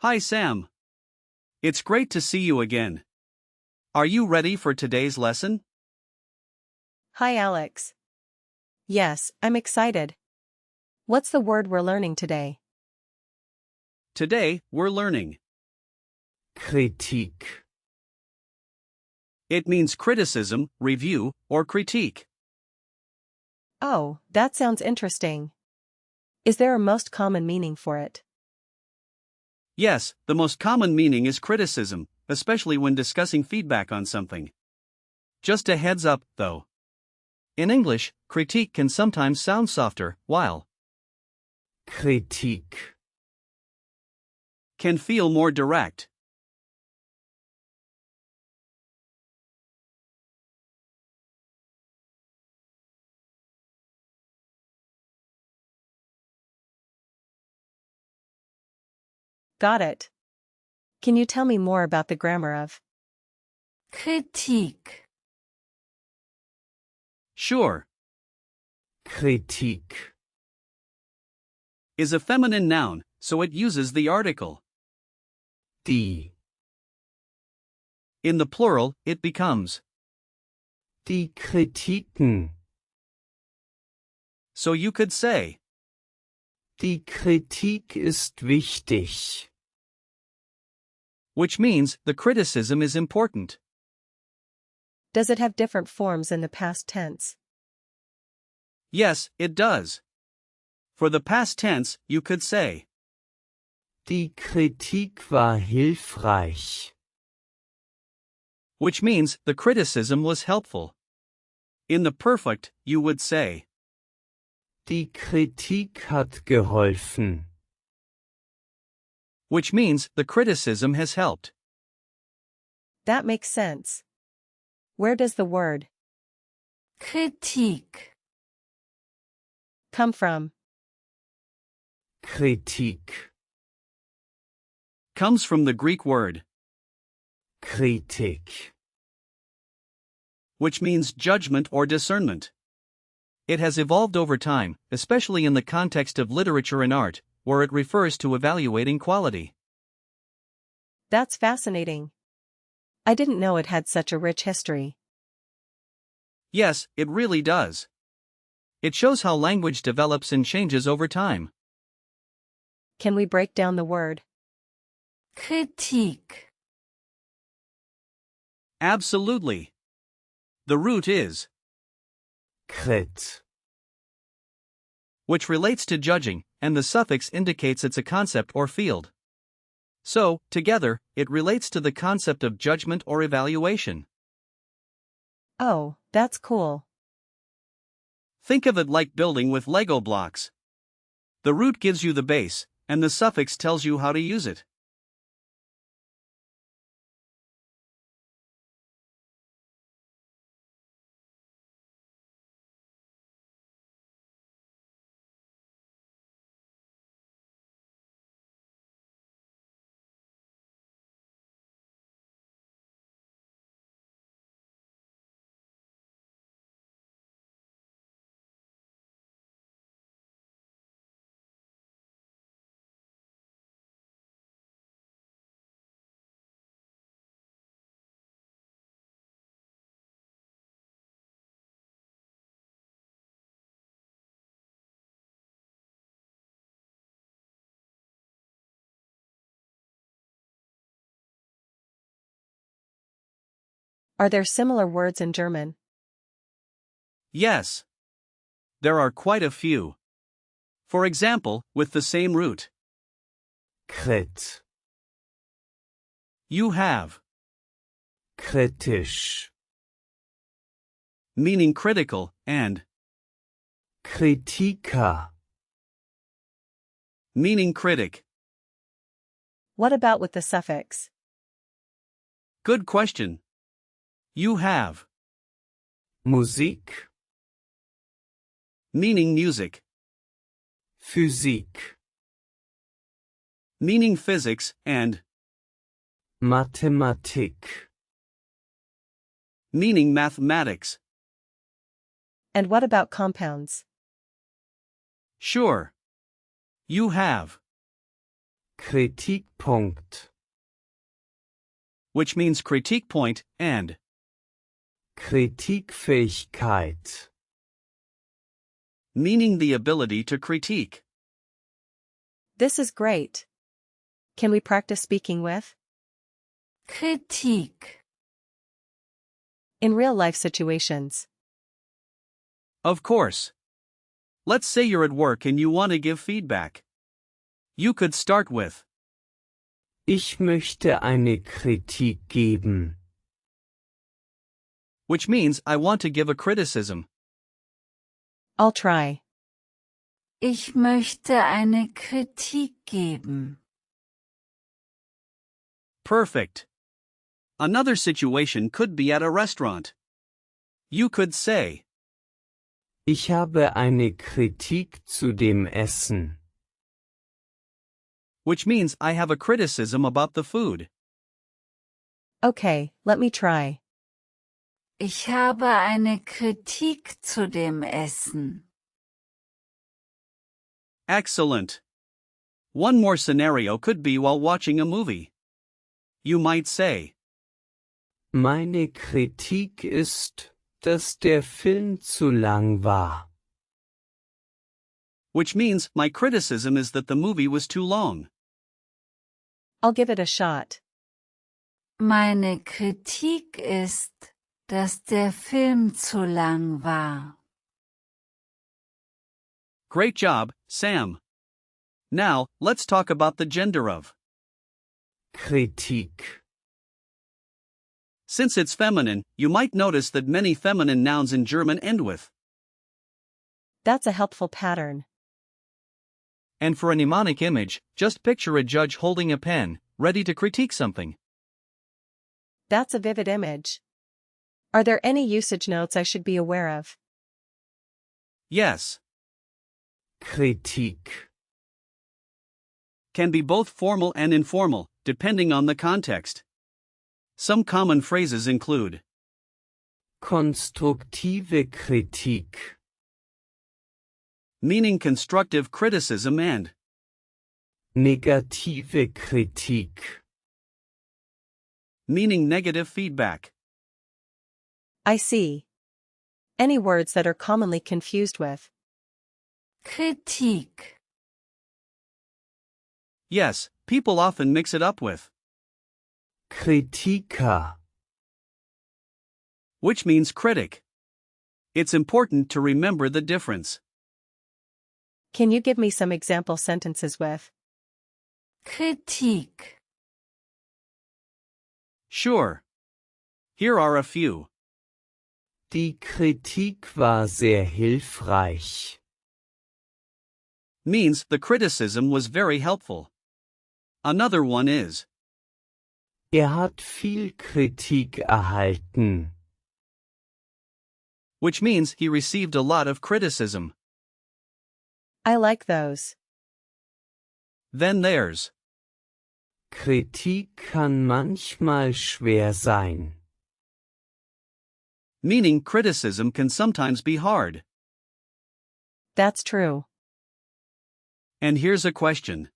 Hi Sam. It's great to see you again. Are you ready for today's lesson? Hi Alex. Yes, I'm excited. What's the word we're learning today? Today, we're learning. Kritik. It means criticism, review, or critique. Oh, that sounds interesting. Is there a most common meaning for it? Yes, the most common meaning is criticism, especially when discussing feedback on something. Just a heads up, though. In English, critique can sometimes sound softer, while Kritik. can feel more direct. Got it. Can you tell me more about the grammar of Kritik. Sure. Kritik. Is a feminine noun, so it uses the article. Die. In the plural, it becomes. Die Kritiken. So you could say, Die Kritik ist wichtig. which means the criticism is important. Does it have different forms in the past tense? Yes, it does. For the past tense, you could say, Die Kritik war hilfreich. which means the criticism was helpful. In the perfect, you would say, Die Kritik hat geholfen. which means the criticism has helped. That makes sense. Where does the word Kritik. come from? Kritik. Comes from the Greek word, Kritik. which means judgment or discernment. It has evolved over time, especially in the context of literature and art, where it refers to evaluating quality. That's fascinating. I didn't know it had such a rich history. Yes, it really does. It shows how language develops and changes over time. Can we break down the word? Kritik. Absolutely. The root is, Krit. which relates to judging, and the suffix indicates it's a concept or field. So, together, it relates to the concept of judgment or evaluation. Oh, that's cool. Think of it like building with Lego blocks. The root gives you the base, and the suffix tells you how to use it. Are there similar words in German? Yes. There are quite a few. For example, with the same root. Krit. You have, Kritisch. meaning critical, and Kritiker. meaning critic. What about with the suffix? Good question. You have, Musik. meaning music, Physik. meaning physics, and Mathematik. meaning mathematics. And what about compounds? Sure. You have, Kritikpunkt, which means critique point, and Kritikfähigkeit, meaning the ability to critique. This is great. Can we practice speaking with? Kritik. In real-life situations. Of course. Let's say you're at work and you want to give feedback. You could start with, Ich möchte eine Kritik geben. which means I want to give a criticism. I'll try. Ich möchte eine Kritik geben. Perfect. Another situation could be at a restaurant. You could say, Ich habe eine Kritik zu dem Essen. which means I have a criticism about the food. Okay, let me try. Ich habe eine Kritik zu dem Essen. Excellent. One more scenario could be while watching a movie. You might say, Meine Kritik ist, dass der Film zu lang war. which means my criticism is that the movie was too long. I'll give it a shot. Meine Kritik ist, dass der Film zu lang war. Great job, Sam. Now, let's talk about the gender of. Kritik. Since it's feminine, you might notice that many feminine nouns in German end with. That's a helpful pattern. And for a mnemonic image, just picture a judge holding a pen, ready to critique something. That's a vivid image. Are there any usage notes I should be aware of? Yes. Kritik. Can be both formal and informal, depending on the context. Some common phrases include Konstruktive Kritik. meaning constructive criticism and Negative Kritik. meaning negative feedback. I see. Any words that are commonly confused with. Kritik. Yes, people often mix it up with, Kritiker. which means critic. It's important to remember the difference. Can you give me some example sentences with? Kritik. Sure. Here are a few. Die Kritik war sehr hilfreich. Means the criticism was very helpful. Another one is, Hat viel Kritik erhalten. which means he received a lot of criticism. I like those. Then there's, Kritik kann manchmal schwer sein. meaning criticism can sometimes be hard. That's true. And here's a question.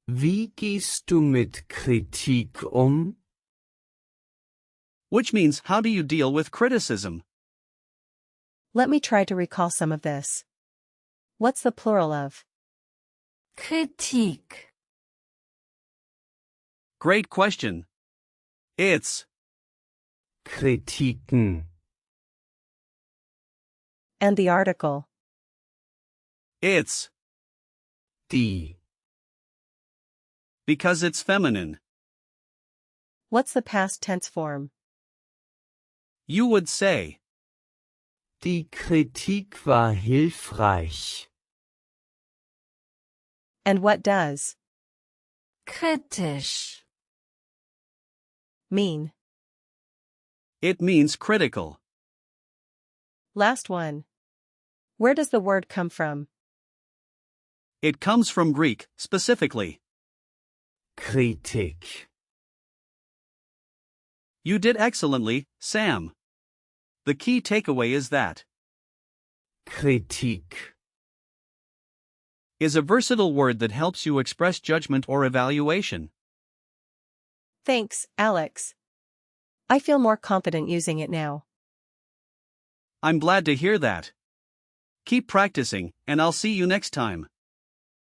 Wie gehst du mit Kritik um? Which means, how do you deal with criticism? Let me try to recall some of this. What's the plural of? Kritik. Great question. It's, Kritiken. And the article. it's, Die. because it's feminine. What's the past tense form? You would say, Die Kritik war hilfreich. And what does Kritisch. mean? it means critical. Last one. Where does the word come from? It comes from Greek, specifically. Kritik. You did excellently, Sam. The key takeaway is that Kritik. is a versatile word that helps you express judgment or evaluation. Thanks, Alex. I feel more confident using it now. I'm glad to hear that. Keep practicing, and I'll see you next time.